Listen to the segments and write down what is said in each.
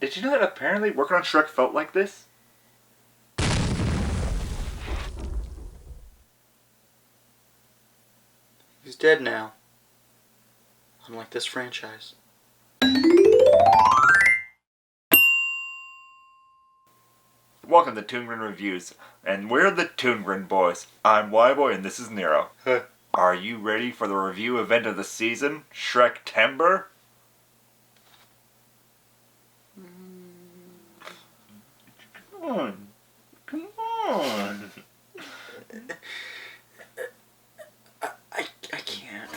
Did you know that apparently working on Shrek felt like this? He's dead now. Unlike this franchise. Welcome to ToonGrin Reviews, and we're the ToonGrin Boys. I'm WHYBOY and this is NERO. Are you ready for the review event of the season, Shrektember? Come on. I can't.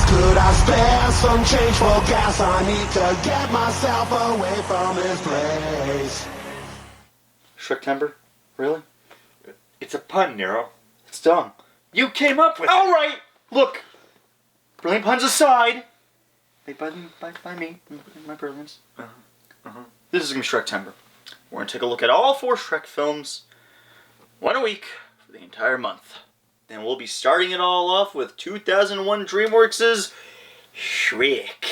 Could I spare some change for gas? I need to get myself away from this place. Shrektember? Really? It's a pun, Nero. It's dumb. You came up with Alright! Look! Brilliant puns aside. Made by me. My brilliance. This is going to be Shrektember. We're going to take a look at all 4 Shrek films. One a week for the entire month. Then we'll be starting it all off with 2001 Dreamworks' Shrek.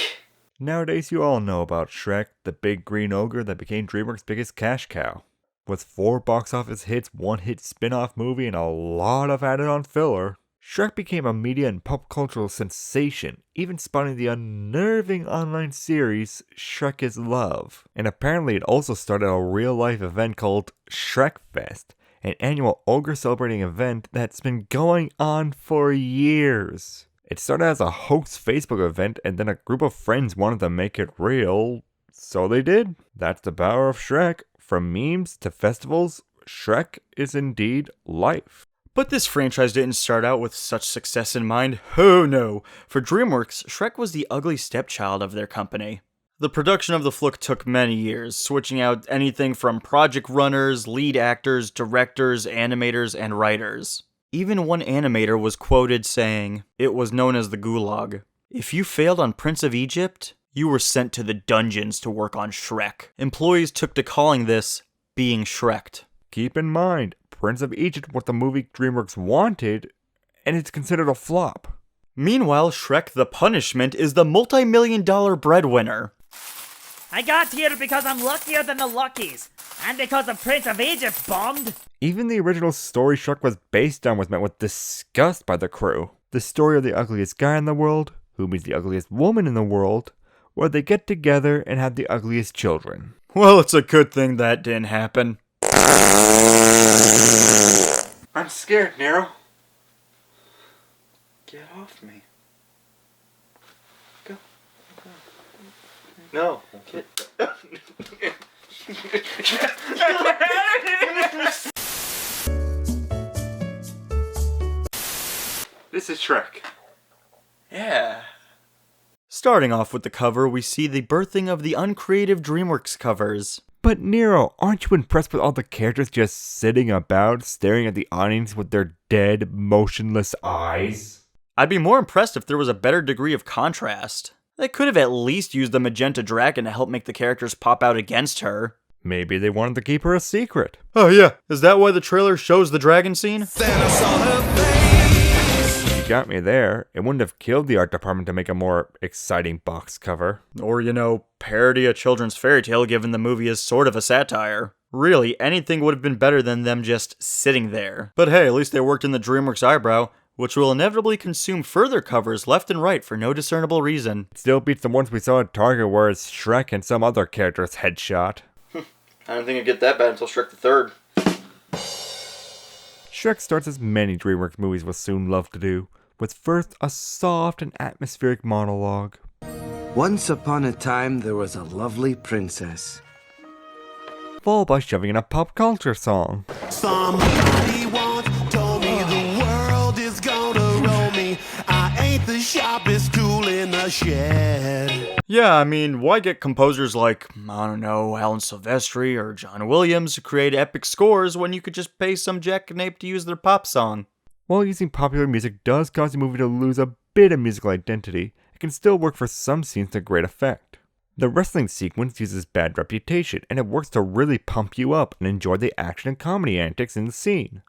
Nowadays you all know about Shrek, the big green ogre that became DreamWorks' biggest cash cow. With 4 box office hits, 1-hit spin-off movie, and a lot of added-on filler, Shrek became a media and pop cultural sensation, even spawning the unnerving online series Shrek is Love. And apparently it also started a real-life event called Shrekfest, an annual ogre celebrating event that's been going on for years. It started as a hoax Facebook event, and then a group of friends wanted to make it real, so they did. That's the power of Shrek. From memes to festivals, Shrek is indeed life. But this franchise didn't start out with such success in mind. Oh no! For DreamWorks, Shrek was the ugly stepchild of their company. The production of the flick took many years, switching out anything from project runners, lead actors, directors, animators, and writers. Even one animator was quoted saying, "It was known as the Gulag. If you failed on Prince of Egypt, you were sent to the dungeons to work on Shrek." Employees took to calling this being Shreked. Keep in mind, Prince of Egypt was the movie DreamWorks wanted, and it's considered a flop. Meanwhile, Shrek the Punishment is the multi-million-dollar breadwinner. I got here because I'm luckier than the Luckies, and because the Prince of Egypt bombed. Even the original story Shrek was based on was met with disgust by the crew. The story of the ugliest guy in the world, who meets the ugliest woman in the world, where they get together and have the ugliest children. Well, it's a good thing that didn't happen. I'm scared, Nero. Get off me. Go. No. Get. This is Shrek. Yeah. Starting off with the cover, we see the birthing of the uncreative DreamWorks covers. But Nero, aren't you impressed with all the characters just sitting about, staring at the audience with their dead, motionless eyes? I'd be more impressed if there was a better degree of contrast. They could have at least used the magenta dragon to help make the characters pop out against her. Maybe they wanted to keep her a secret. Oh yeah, is that why the trailer shows the dragon scene? You got me there. It wouldn't have killed the art department to make a more exciting box cover. Or, parody a children's fairy tale given the movie is sort of a satire. Really, anything would have been better than them just sitting there. But hey, at least they worked in the DreamWorks eyebrow, which will inevitably consume further covers left and right for no discernible reason. It still beats the ones we saw at Target where it's Shrek and some other character's headshot. I didn't think it'd get that bad until Shrek the Third. Shrek starts as many DreamWorks movies will soon love to do, with first a soft and atmospheric monologue. Once upon a time, there was a lovely princess. Followed by shoving in a pop culture song. Somebody once told me the world is gonna roll me. I ain't the sharpest tool in the shed. Yeah, I mean, why get composers like, Alan Silvestri or John Williams to create epic scores when you could just pay some jackknape to use their pop song? While using popular music does cause the movie to lose a bit of musical identity, it can still work for some scenes to great effect. The wrestling sequence uses bad reputation, and it works to really pump you up and enjoy the action and comedy antics in the scene.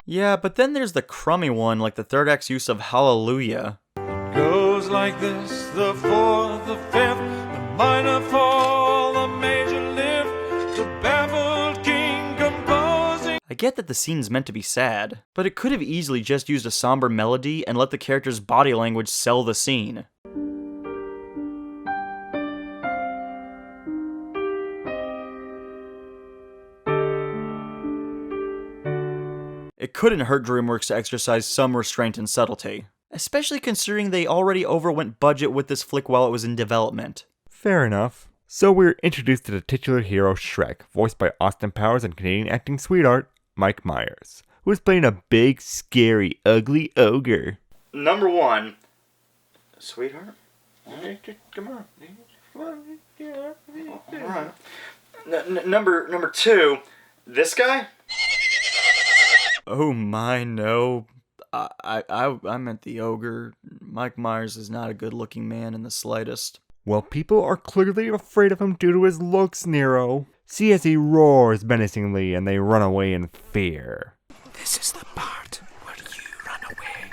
Yeah, but then there's the crummy one, like the third act's use of Hallelujah. Goes like this, the fourth, the fifth, the minor fall, the major lift, the baffled king composing. I get that the scene's meant to be sad, but it could have easily just used a somber melody and let the character's body language sell the scene. It couldn't hurt DreamWorks to exercise some restraint and subtlety, especially considering they already overwent budget with this flick while it was in development. Fair enough. So we're introduced to the titular hero Shrek, voiced by Austin Powers and Canadian acting sweetheart Mike Myers, who is playing a big, scary, ugly ogre. Number 1. Sweetheart? Come on. Alright. Number 2. This guy? Oh my, no. I meant the ogre. Mike Myers is not a good-looking man in the slightest. Well, people are clearly afraid of him due to his looks, Nero. See as he roars menacingly and they run away in fear. This is the part where you run away.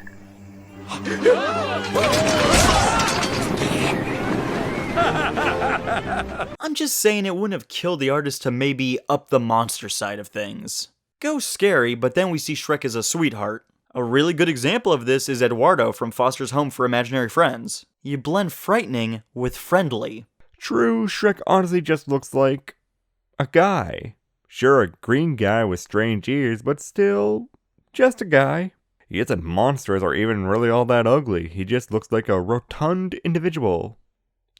I'm just saying it wouldn't have killed the artist to maybe up the monster side of things. Go scary, but then we see Shrek as a sweetheart. A really good example of this is Eduardo from Foster's Home for Imaginary Friends. You blend frightening with friendly. True, Shrek honestly just looks like a guy. Sure, a green guy with strange ears, but still, just a guy. He isn't monstrous or even really all that ugly. He just looks like a rotund individual,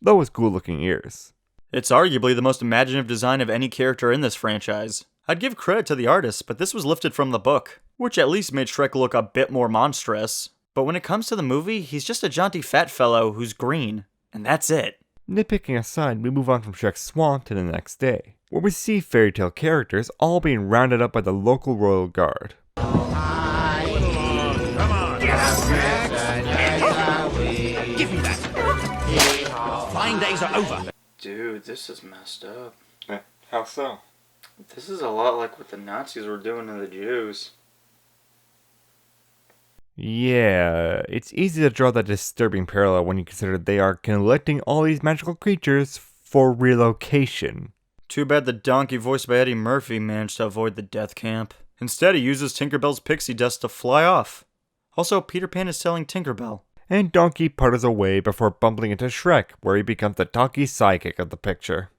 though with cool-looking ears. It's arguably the most imaginative design of any character in this franchise. I'd give credit to the artist, but this was lifted from the book, which at least made Shrek look a bit more monstrous. But when it comes to the movie, he's just a jaunty fat fellow who's green, and that's it. Nitpicking aside, we move on from Shrek's swamp to the next day, where we see fairy tale characters all being rounded up by the local royal guard. Give me that. Flying days are over. Dude, this is messed up. How so? This is a lot like what the Nazis were doing to the Jews. Yeah, it's easy to draw that disturbing parallel when you consider they are collecting all these magical creatures for relocation. Too bad the donkey voiced by Eddie Murphy managed to avoid the death camp. Instead, he uses Tinkerbell's pixie dust to fly off. Also, Peter Pan is telling Tinkerbell. And Donkey putters away before bumping into Shrek, where he becomes the donkey sidekick of the picture.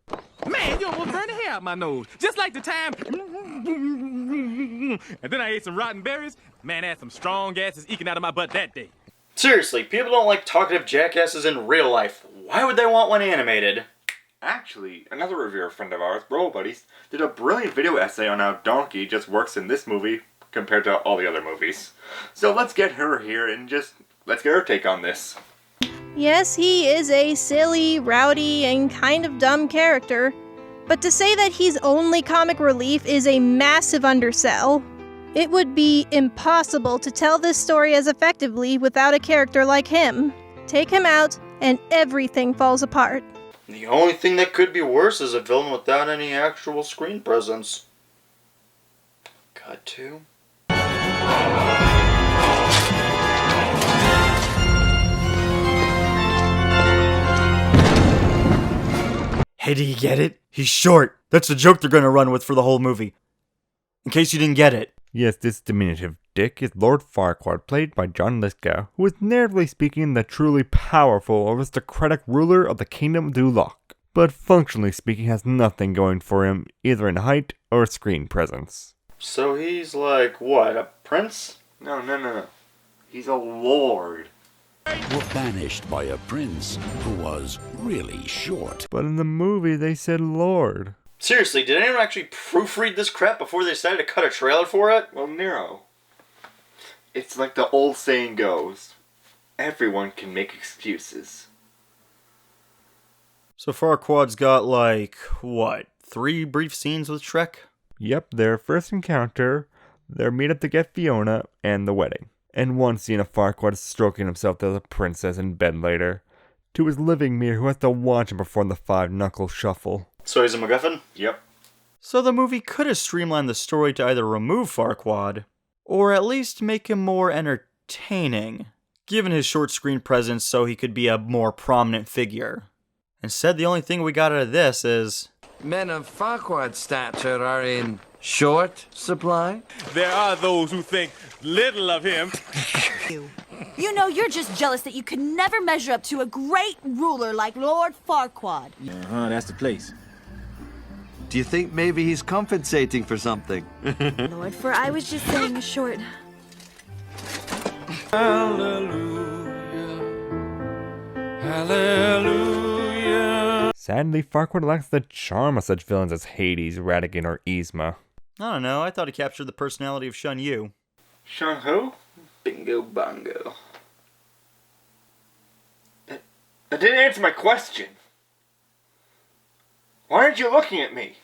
Man, you almost burned the hair out my nose. Just like the time. And then I ate some rotten berries. Man, I had some strong gases eking out of my butt that day. Seriously, people don't like talkative jackasses in real life. Why would they want one animated? Actually, another reviewer friend of ours, Bro Buddies, did a brilliant video essay on how Donkey just works in this movie compared to all the other movies. So let's get her here and let's get her take on this. Yes, he is a silly, rowdy, and kind of dumb character. But to say that he's only comic relief is a massive undersell. It would be impossible to tell this story as effectively without a character like him. Take him out, and everything falls apart. The only thing that could be worse is a villain without any actual screen presence. Cut to. Hey, do you get it? He's short. That's the joke they're gonna run with for the whole movie. In case you didn't get it. Yes, this diminutive dick is Lord Farquaad, played by John Lithgow, who is narratively speaking the truly powerful aristocratic ruler of the Kingdom of Duloc, but functionally speaking has nothing going for him, either in height or screen presence. So he's like, what, a prince? No. He's a lord. Were banished by a prince who was really short. But in the movie, they said Lord. Seriously, did anyone actually proofread this crap before they decided to cut a trailer for it? Well, Nero. It's like the old saying goes, everyone can make excuses. So Farquaad's got like, what, 3 brief scenes with Shrek. Yep, their first encounter, their meetup to get Fiona, and the wedding. And one scene of Farquaad stroking himself to the princess in bed later. To his living mirror who has to watch him perform the 5-knuckle shuffle. So he's a MacGuffin? Yep. So the movie could have streamlined the story to either remove Farquaad, or at least make him more entertaining, given his short screen presence so he could be a more prominent figure. Instead, the only thing we got out of this is... Men of Farquaad's stature are in short supply? There are those who think little of him. You know, you're just jealous that you could never measure up to a great ruler like Lord Farquaad. That's the place. Do you think maybe he's compensating for something? Lord, for I was just saying short. Hallelujah. Hallelujah. Sadly, Farquaad lacks the charm of such villains as Hades, Ratigan, or Yzma. I don't know, I thought he captured the personality of Shun Yu. Shun who? Bingo bongo. That didn't answer my question. Why aren't you looking at me?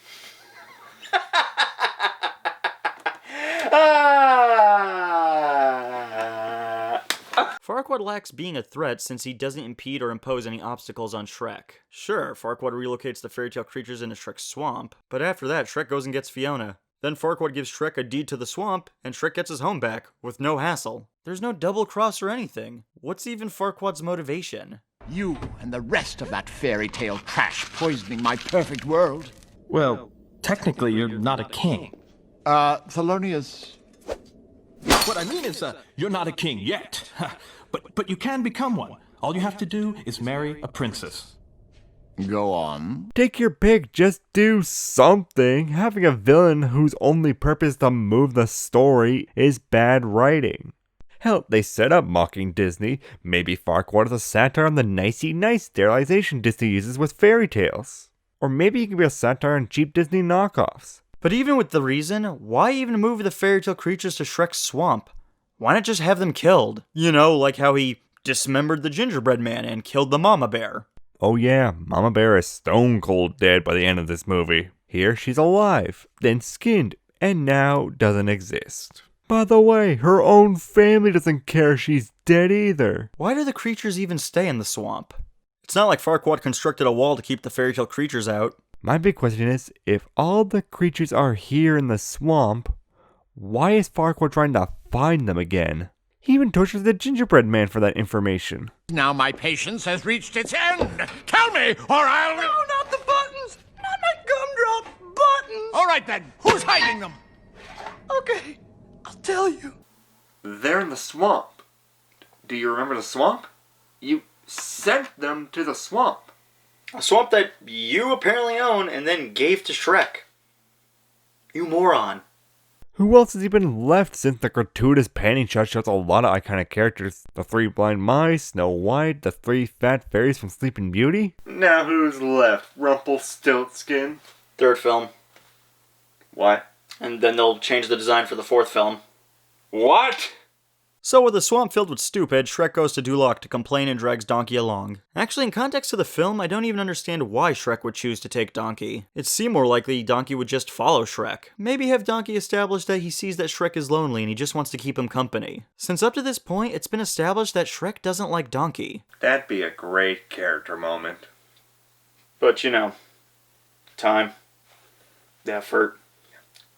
Farquaad lacks being a threat since he doesn't impede or impose any obstacles on Shrek. Sure, Farquaad relocates the fairy tale creatures into Shrek's swamp, but after that, Shrek goes and gets Fiona. Then Farquaad gives Shrek a deed to the swamp, and Shrek gets his home back, with no hassle. There's no double cross or anything. What's even Farquaad's motivation? You and the rest of that fairy tale trash poisoning my perfect world. Well, technically you're not a king. Thelonious... What I mean is, you're not a king yet. But you can become one. All you have to do is marry a princess. Go on. Take your pick, just do something. Having a villain whose only purpose to move the story is bad writing. Hell, they set up mocking Disney. Maybe Farquaad is a satire on the nicey-nice sterilization Disney uses with fairy tales. Or maybe he can be a satire on cheap Disney knockoffs. But even with the reason, why even move the fairy tale creatures to Shrek's swamp? Why not just have them killed? You know, like how he dismembered the gingerbread man and killed the mama bear. Oh yeah, Mama Bear is stone cold dead by the end of this movie. Here she's alive, then skinned, and now doesn't exist. By the way, her own family doesn't care she's dead either. Why do the creatures even stay in the swamp? It's not like Farquaad constructed a wall to keep the fairy tale creatures out. My big question is, if all the creatures are here in the swamp, why is Farquaad trying to find them again? He even tortures the gingerbread man for that information. Now my patience has reached its end. Tell me, or I'll... No, not the buttons! Not my gumdrop buttons! All right then, who's hiding them? Okay, I'll tell you. They're in the swamp. Do you remember the swamp? You sent them to the swamp. A swamp that you apparently own and then gave to Shrek. You moron. Who else has even left since the gratuitous panning shot shows a lot of iconic characters? The 3 blind mice, Snow White, the 3 fat fairies from Sleeping Beauty? Now who's left? Rumpelstiltskin? 3rd film. Why? And then they'll change the design for the 4th film. What? So with a swamp filled with stupid, Shrek goes to Duloc to complain and drags Donkey along. Actually, in context of the film, I don't even understand why Shrek would choose to take Donkey. It seemed more likely Donkey would just follow Shrek. Maybe have Donkey establish that he sees that Shrek is lonely and he just wants to keep him company. Since up to this point, it's been established that Shrek doesn't like Donkey. That'd be a great character moment. But you know, time, effort.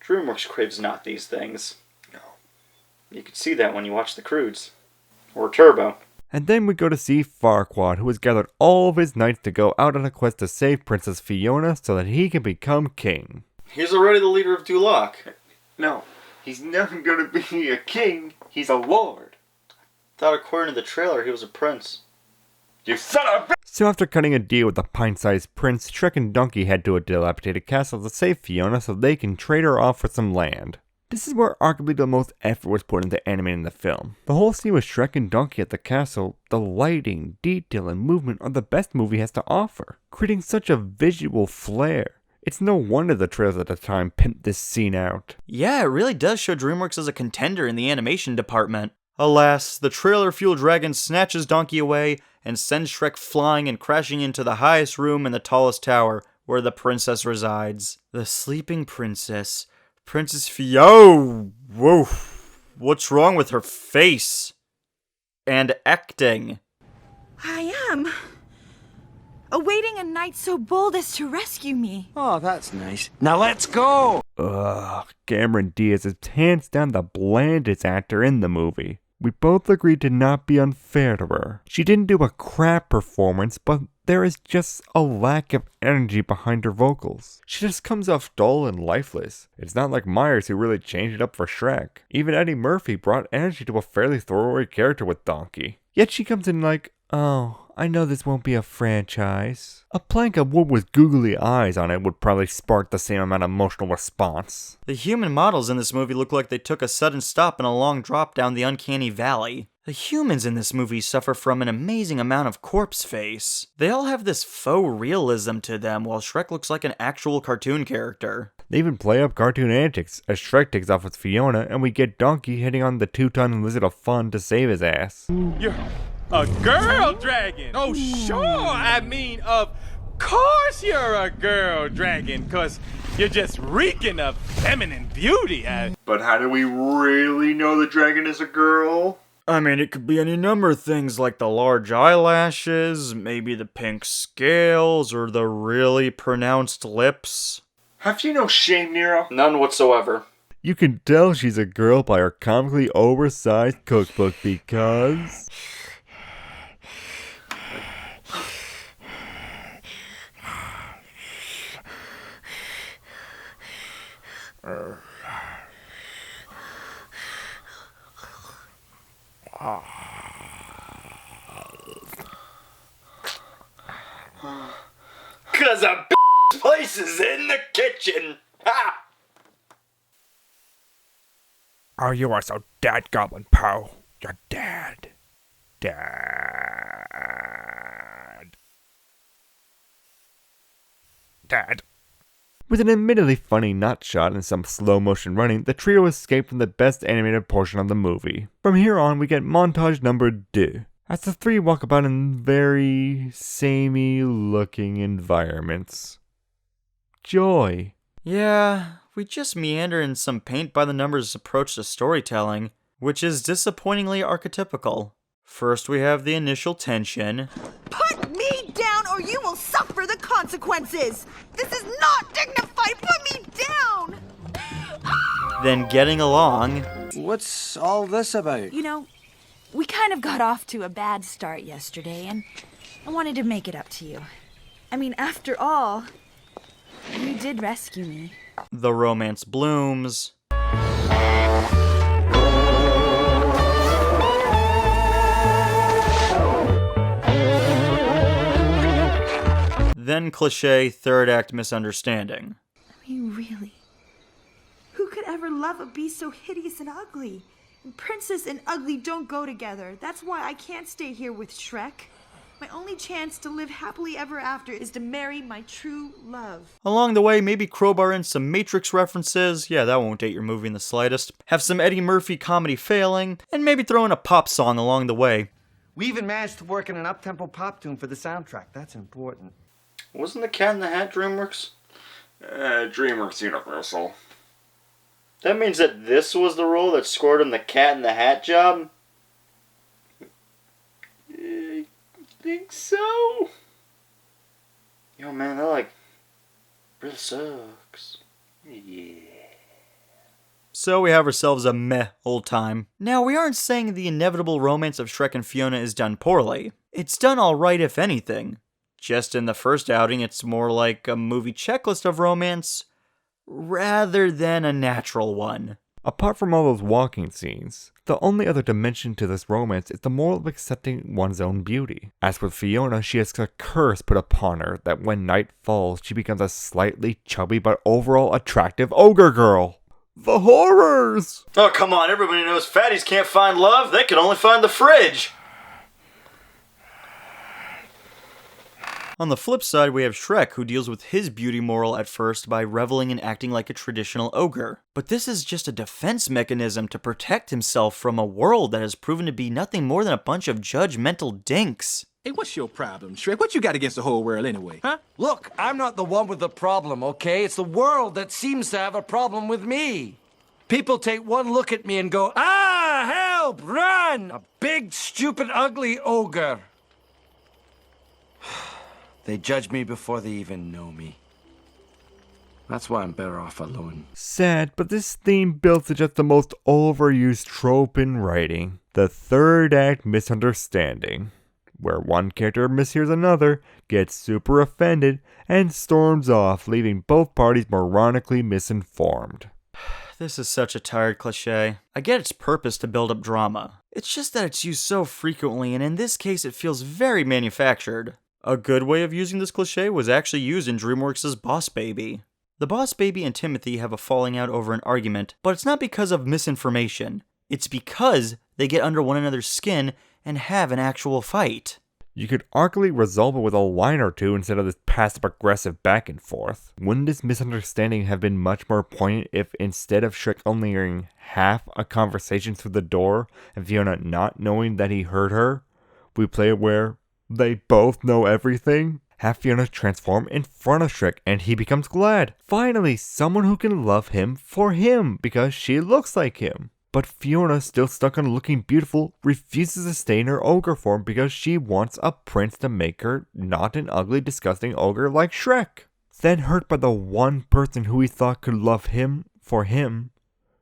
DreamWorks craves not these things. You could see that when you watch The Croods. Or Turbo. And then we go to see Farquaad, who has gathered all of his knights to go out on a quest to save Princess Fiona so that he can become king. He's already the leader of Duloc. No, he's never gonna be a king. He's a lord. Thought according to the trailer he was a prince. You son of a... So after cutting a deal with the pint-sized prince, Shrek and Donkey head to a dilapidated castle to save Fiona so they can trade her off for some land. This is where arguably the most effort was put into animating the film. The whole scene with Shrek and Donkey at the castle, the lighting, detail, and movement are the best movie has to offer, creating such a visual flair. It's no wonder the trailers at the time pimped this scene out. Yeah, it really does show DreamWorks as a contender in the animation department. Alas, the trailer-fueled dragon snatches Donkey away and sends Shrek flying and crashing into the highest room in the tallest tower, where the princess resides. The sleeping princess, Princess Fio. Whoa, what's wrong with her face? And acting. I am awaiting a knight so bold as to rescue me. Oh, that's nice. Now let's go! Ugh, Cameron Diaz is hands down the blandest actor in the movie. We both agreed to not be unfair to her. She didn't do a crap performance, but there is just a lack of energy behind her vocals. She just comes off dull and lifeless. It's not like Myers, who really changed it up for Shrek. Even Eddie Murphy brought energy to a fairly throwaway character with Donkey. Yet she comes in like, oh, I know this won't be a franchise. A plank of wood with googly eyes on it would probably spark the same amount of emotional response. The human models in this movie look like they took a sudden stop and a long drop down the uncanny valley. The humans in this movie suffer from an amazing amount of corpse face. They all have this faux realism to them, while Shrek looks like an actual cartoon character. They even play up cartoon antics, as Shrek takes off with Fiona, and we get Donkey hitting on the two-ton lizard of fun to save his ass. You're a girl dragon! Oh, sure! I mean, of course you're a girl dragon, cause you're just reeking of feminine beauty. But how do we really know the dragon is a girl? I mean, it could be any number of things like the large eyelashes, maybe the pink scales, or the really pronounced lips. Have you no shame, Nero? None whatsoever. You can tell she's a girl by her comically oversized cookbook because... Cause a place is in the kitchen! Ha! Oh, you are so dadgoblin, Poe. You're dead. Dad. With an admittedly funny nut shot and some slow motion running, the trio escape from the best animated portion of the movie. From here on, we get montage number 2, as the three walk about in very samey looking environments. Joy. Yeah, we just meander in some paint-by-the-numbers approach to storytelling, which is disappointingly archetypical. First we have the initial tension. Put me down or you will suffer the consequences! This is not dignified! Put me down! Then getting along. What's all this about? You know, we kind of got off to a bad start yesterday, and I wanted to make it up to you. I mean, after all, you did rescue me. The romance blooms. Then cliché third act misunderstanding. I mean, really? Who could ever love a beast so hideous and ugly? And princess and ugly don't go together. That's why I can't stay here with Shrek. My only chance to live happily ever after is to marry my true love. Along the way, maybe crowbar in some Matrix references. Yeah, that won't date your movie in the slightest. Have some Eddie Murphy comedy failing, and maybe throw in a pop song along the way. We even managed to work in an up-tempo pop tune for the soundtrack. That's important. Wasn't the Cat in the Hat DreamWorks? DreamWorks Universal. That means that this was the role that scored him the Cat in the Hat job? I think so. Yo, man, that, really sucks. Yeah. So we have ourselves a meh old time. Now, we aren't saying the inevitable romance of Shrek and Fiona is done poorly. It's done alright if anything. Just in the first outing, it's more like a movie checklist of romance, rather than a natural one. Apart from all those walking scenes, the only other dimension to this romance is the moral of accepting one's own beauty. As with Fiona, she has a curse put upon her that when night falls, she becomes a slightly chubby but overall attractive ogre girl. The horrors! Oh, come on, everybody knows fatties can't find love, they can only find the fridge! On the flip side, we have Shrek, who deals with his beauty moral at first by reveling and acting like a traditional ogre. But this is just a defense mechanism to protect himself from a world that has proven to be nothing more than a bunch of judgmental dinks. Hey, what's your problem, Shrek? What you got against the whole world anyway, huh? Look, I'm not the one with the problem, okay? It's the world that seems to have a problem with me. People take one look at me and go, ah, help, run! A big, stupid, ugly ogre. They judge me before they even know me. That's why I'm better off alone. Sad, but this theme builds to just the most overused trope in writing. The third act misunderstanding, where one character mishears another, gets super offended, and storms off, leaving both parties moronically misinformed. This is such a tired cliche. I get its purpose to build up drama. It's just that it's used so frequently, and in this case it feels very manufactured. A good way of using this cliche was actually used in DreamWorks' Boss Baby. The Boss Baby and Timothy have a falling out over an argument, but it's not because of misinformation. It's because they get under one another's skin and have an actual fight. You could arguably resolve it with a line or two instead of this passive-aggressive back and forth. Wouldn't this misunderstanding have been much more poignant if instead of Shrek only hearing half a conversation through the door and Fiona not knowing that he heard her, we play it where they both know everything? Have Fiona transform in front of Shrek and he becomes glad. Finally, someone who can love him for him because she looks like him. But Fiona, still stuck on looking beautiful, refuses to stay in her ogre form because she wants a prince to make her not an ugly, disgusting ogre like Shrek. Then, hurt by the one person who he thought could love him for him,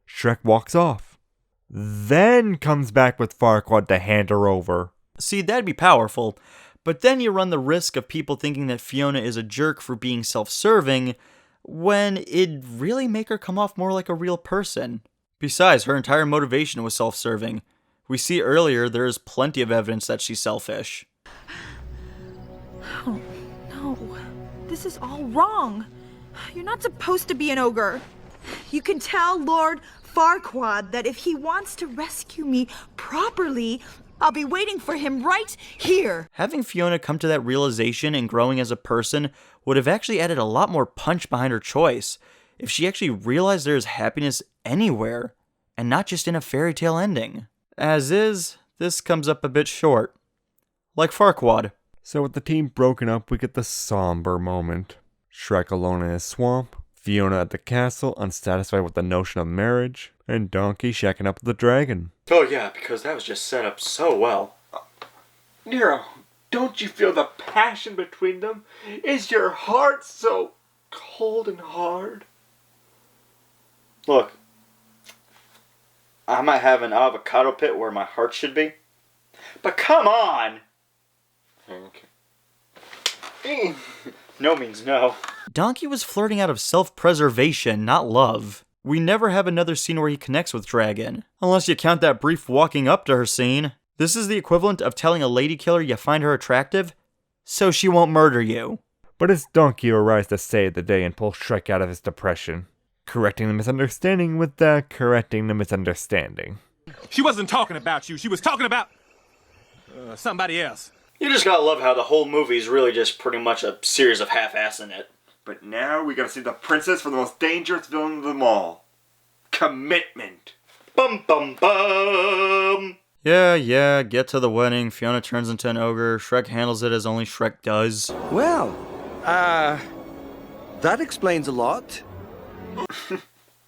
Shrek walks off. Then comes back with Farquaad to hand her over. See, that'd be powerful, but then you run the risk of people thinking that Fiona is a jerk for being self-serving, when it'd really make her come off more like a real person. Besides, her entire motivation was self-serving. We see earlier there is plenty of evidence that she's selfish. Oh, no. This is all wrong. You're not supposed to be an ogre. You can tell Lord Farquaad that if he wants to rescue me properly, I'll be waiting for him right here. Having Fiona come to that realization and growing as a person would have actually added a lot more punch behind her choice if she actually realized there is happiness anywhere, and not just in a fairy tale ending. As is, this comes up a bit short. Like Farquaad. So with the team broken up, we get the somber moment. Shrek alone in his swamp, Fiona at the castle, unsatisfied with the notion of marriage, and Donkey shacking up with the dragon. Oh yeah, because that was just set up so well. Nero, don't you feel the passion between them? Is your heart so cold and hard? Look, I might have an avocado pit where my heart should be, but come on! Okay. No means no. Donkey was flirting out of self-preservation, not love. We never have another scene where he connects with Dragon, unless you count that brief walking up to her scene. This is the equivalent of telling a lady killer you find her attractive, so she won't murder you. But it's Donkey who arrives to save the day and pull Shrek out of his depression. Correcting the misunderstanding with correcting the misunderstanding. She wasn't talking about you. She was talking about somebody else. You just gotta love how the whole movie is really just pretty much a series of half-assing it. But now we gotta see the princess for the most dangerous villain of them all. Commitment. Bum bum bum! Yeah, get to the wedding. Fiona turns into an ogre. Shrek handles it as only Shrek does. Well, that explains a lot.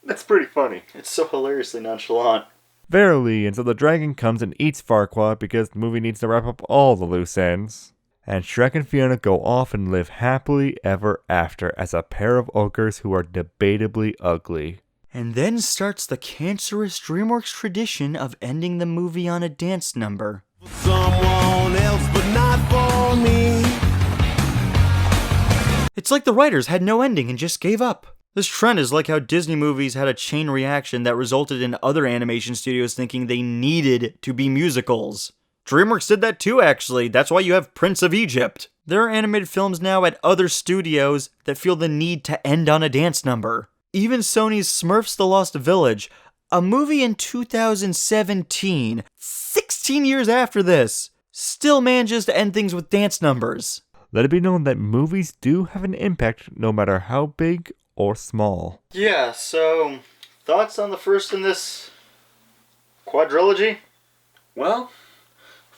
That's pretty funny. It's so hilariously nonchalant. Verily, and so the dragon comes and eats Farquaad because the movie needs to wrap up all the loose ends. And Shrek and Fiona go off and live happily ever after as a pair of ogres who are debatably ugly. And then starts the cancerous DreamWorks tradition of ending the movie on a dance number. Someone else, but not for me. It's like the writers had no ending and just gave up. This trend is like how Disney movies had a chain reaction that resulted in other animation studios thinking they needed to be musicals. DreamWorks did that too, actually. That's why you have Prince of Egypt. There are animated films now at other studios that feel the need to end on a dance number. Even Sony's Smurfs The Lost Village, a movie in 2017, 16 years after this, still manages to end things with dance numbers. Let it be known that movies do have an impact no matter how big or small. Yeah, so thoughts on the first in this quadrilogy? Well,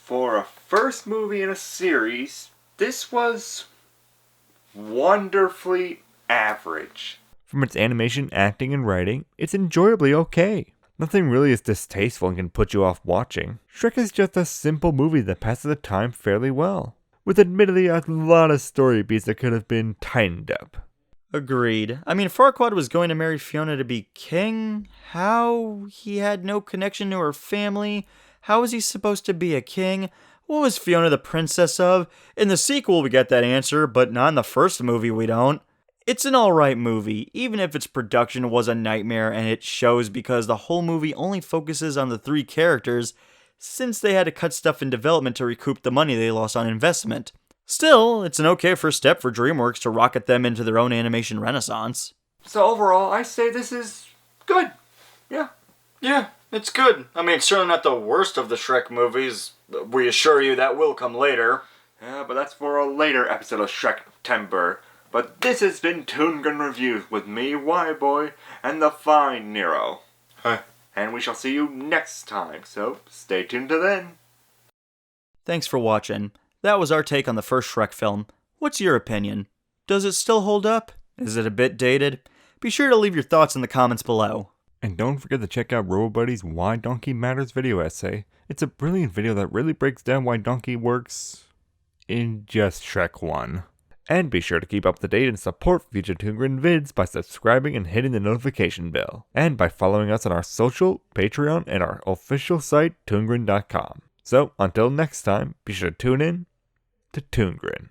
For a first movie in a series, this was wonderfully average. From its animation, acting, and writing, it's enjoyably okay. Nothing really is distasteful and can put you off watching. Shrek is just a simple movie that passes the time fairly well, with admittedly a lot of story beats that could have been tightened up. Agreed. I mean, Farquaad was going to marry Fiona to be king. How? He had no connection to her family. How was he supposed to be a king? What was Fiona the princess of? In the sequel, we get that answer, but not in the first movie, we don't. It's an alright movie, even if its production was a nightmare, and it shows because the whole movie only focuses on the three characters, since they had to cut stuff in development to recoup the money they lost on investment. Still, it's an okay first step for Dreamworks to rocket them into their own animation renaissance. So overall, I say this is good. Yeah. Yeah, it's good. I mean, it's certainly not the worst of the Shrek movies. We assure you that will come later. Yeah, but that's for a later episode of Shrektember. But this has been ToonGrin Reviews with me, WHYBOY, and the fine NERO. And we shall see you next time, so stay tuned to then. Thanks for watching. That was our take on the first Shrek film. What's your opinion? Does it still hold up? Is it a bit dated? Be sure to leave your thoughts in the comments below. And don't forget to check out RoboBuddy's Why Donkey Matters video essay. It's a brilliant video that really breaks down why Donkey works in just Shrek 1. And be sure to keep up to date and support future ToonGrin vids by subscribing and hitting the notification bell. And by following us on our social, Patreon, and our official site, ToonGrin.com. So, until next time, be sure to tune in to ToonGrin.